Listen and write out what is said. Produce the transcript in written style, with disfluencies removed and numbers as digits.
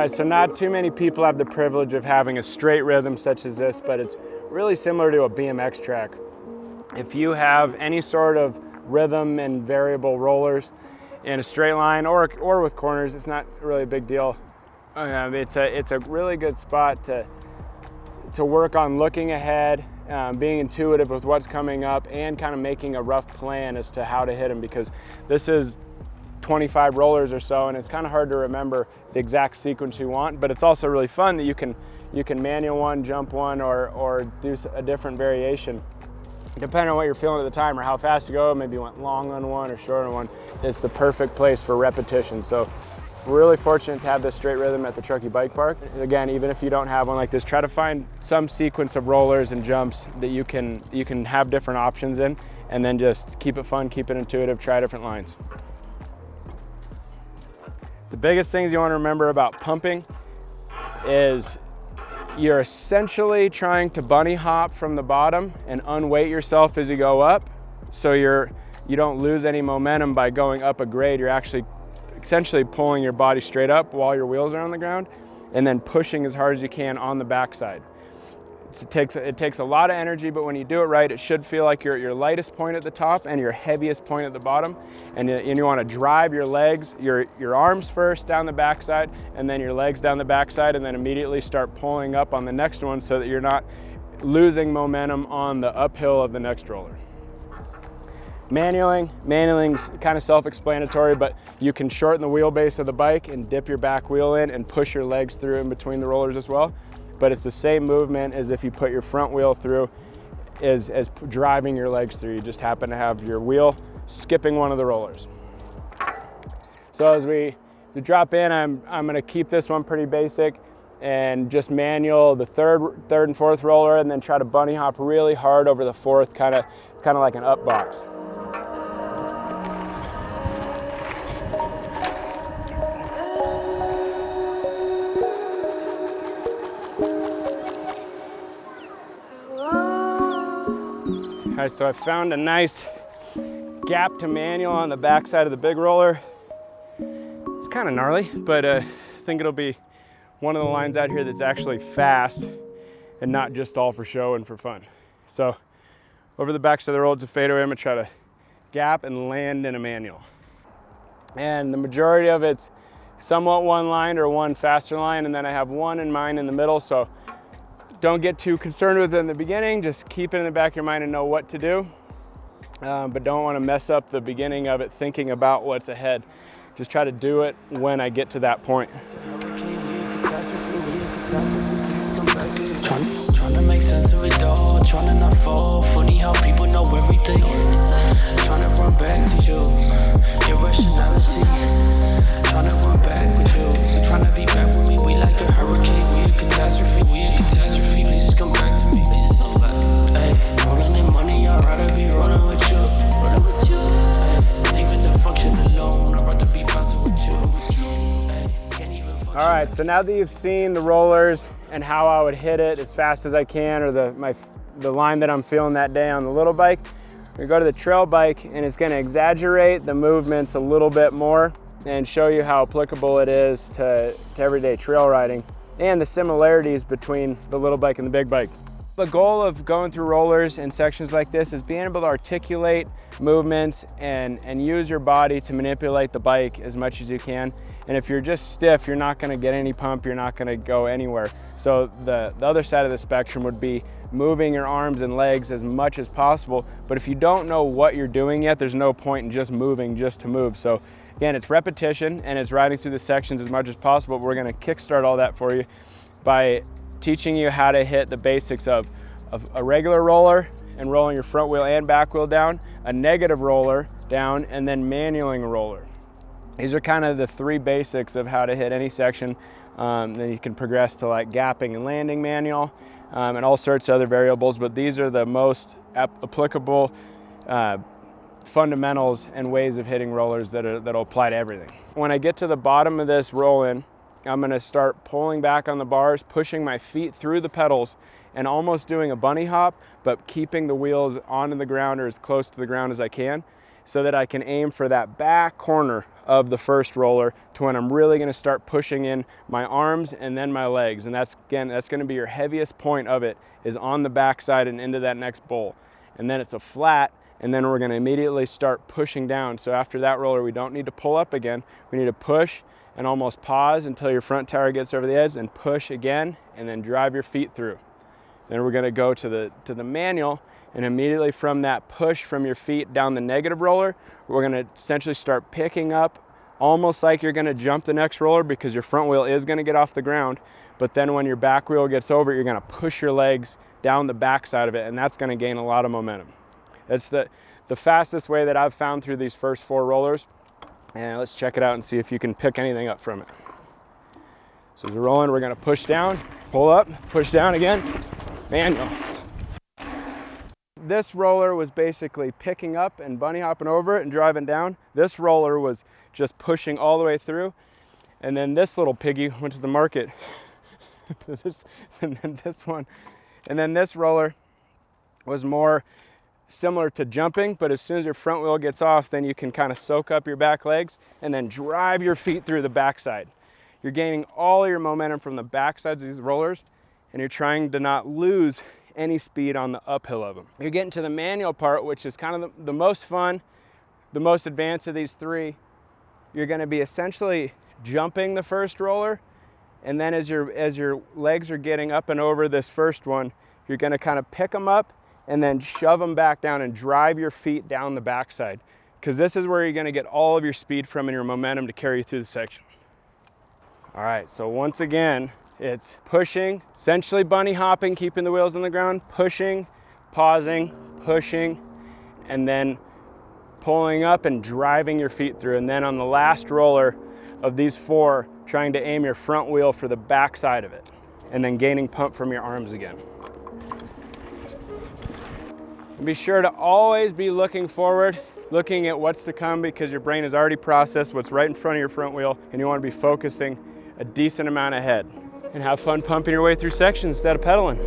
right, so not too many people have the privilege of having a straight rhythm such as this, but it's really similar to a BMX track. If you have any sort of rhythm and variable rollers in a straight line or with corners, it's not really a big deal. It's a really good spot to work on looking ahead, being intuitive with what's coming up, and kind of making a rough plan as to how to hit them, because this is 25 rollers or so, and it's kind of hard to remember the exact sequence you want, but it's also really fun that you can manual one, jump one, or do a different variation. Depending on what you're feeling at the time or how fast you go, maybe you went long on one or short on one, it's the perfect place for repetition. So we're really fortunate to have this straight rhythm at the Truckee Bike Park. Again, even if you don't have one like this, try to find some sequence of rollers and jumps that you can have different options in, and then just keep it fun, keep it intuitive, try different lines. The biggest things you want to remember about pumping is you're essentially trying to bunny hop from the bottom and unweight yourself as you go up, so you don't lose any momentum by going up a grade. You're actually essentially pulling your body straight up while your wheels are on the ground, and then pushing as hard as you can on the backside. It takes a lot of energy, but when you do it right, it should feel like you're at your lightest point at the top and your heaviest point at the bottom. And you want to drive your legs, your arms first down the backside, and then your legs down the backside, and then immediately start pulling up on the next one so that you're not losing momentum on the uphill of the next roller. Manualing's kind of self-explanatory, but you can shorten the wheelbase of the bike and dip your back wheel in and push your legs through in between the rollers as well. But it's the same movement as if you put your front wheel through as driving your legs through. You just happen to have your wheel skipping one of the rollers. So as we drop in, I'm gonna keep this one pretty basic and just manual the third and fourth roller, and then try to bunny hop really hard over the fourth, it's kind of like an up box. All right, so I found a nice gap to manual on the backside of the big roller. It's kind of gnarly, but I think it'll be one of the lines out here that's actually fast and not just all for show and for fun. So over the backside of the roller, it's a fadeaway. I'm gonna try to gap and land in a manual. And the majority of it's somewhat one line or one faster line, and then I have one in mind in the middle. So don't get too concerned with it in the beginning, just keep it in the back of your mind and know what to do. But don't want to mess up the beginning of it thinking about what's ahead. Just try to do it when I get to that point. Trying to make sense of it all, trying to not fall. Funny how people know everything. Trying to run back to you, irrationality. Trying to run back with you, trying to be back with me. We like a hurricane, we a catastrophe, Please just come back to me. Hey, rolling in money, I'd rather be rolling with you. Hey, leaving the function alone, I'd rather be bouncing with you. Hey, all right, so now that you've seen the rollers and how I would hit it as fast as I can, or the line that I'm feeling that day on the little bike, we go to the trail bike, and it's going to exaggerate the movements a little bit more and show you how applicable it is to everyday trail riding and the similarities between the little bike and the big bike. The goal of going through rollers in sections like this is being able to articulate movements and use your body to manipulate the bike as much as you can. And if you're just stiff, you're not gonna get any pump, you're not gonna go anywhere. So the other side of the spectrum would be moving your arms and legs as much as possible. But if you don't know what you're doing yet, there's no point in just moving just to move. So again, it's repetition and it's riding through the sections as much as possible. But we're gonna kickstart all that for you by teaching you how to hit the basics of a regular roller and rolling your front wheel and back wheel down, a negative roller down, and then manualing a roller. These are kind of the three basics of how to hit any section. Then you can progress to like gapping and landing manual and all sorts of other variables, but these are the most applicable fundamentals and ways of hitting rollers that'll apply to everything. When I get to the bottom of this roll-in, I'm gonna start pulling back on the bars, pushing my feet through the pedals, and almost doing a bunny hop, but keeping the wheels onto the ground or as close to the ground as I can. so that I can aim for that back corner of the first roller to when I'm really gonna start pushing in my arms and then my legs. And that's gonna be your heaviest point of it, is on the backside and into that next bowl. And then it's a flat, and then we're gonna immediately start pushing down. So after that roller, we don't need to pull up again. We need to push and almost pause until your front tower gets over the edge, and push again, and then drive your feet through. Then we're gonna go to the manual, and immediately from that push from your feet down the negative roller, we're gonna essentially start picking up, almost like you're gonna jump the next roller, because your front wheel is gonna get off the ground. But then when your back wheel gets over, you're gonna push your legs down the back side of it, and that's gonna gain a lot of momentum. It's the fastest way that I've found through these first 4 rollers. And let's check it out and see if you can pick anything up from it. So as we're rolling, we're gonna push down, pull up, push down again, manual. This roller was basically picking up and bunny hopping over it and driving down. This roller was just pushing all the way through. And then this little piggy went to the market. And then this roller was more similar to jumping, but as soon as your front wheel gets off, then you can kind of soak up your back legs and then drive your feet through the backside. You're gaining all your momentum from the backsides of these rollers, and you're trying to not lose any speed on the uphill of them. You're getting to the manual part, which is kind of the most fun, the most advanced of these 3. You're gonna be essentially jumping the first roller, and then as your legs are getting up and over this first one, you're gonna kind of pick them up and then shove them back down and drive your feet down the backside, because this is where you're gonna get all of your speed from and your momentum to carry you through the section. All right, so once again, it's pushing, essentially bunny hopping, keeping the wheels on the ground, pushing, pausing, pushing, and then pulling up and driving your feet through. And then on the last roller of these 4, trying to aim your front wheel for the back side of it, and then gaining pump from your arms again. And be sure to always be looking forward, looking at what's to come, because your brain has already processed what's right in front of your front wheel, and you want to be focusing a decent amount ahead. And have fun pumping your way through sections instead of pedaling.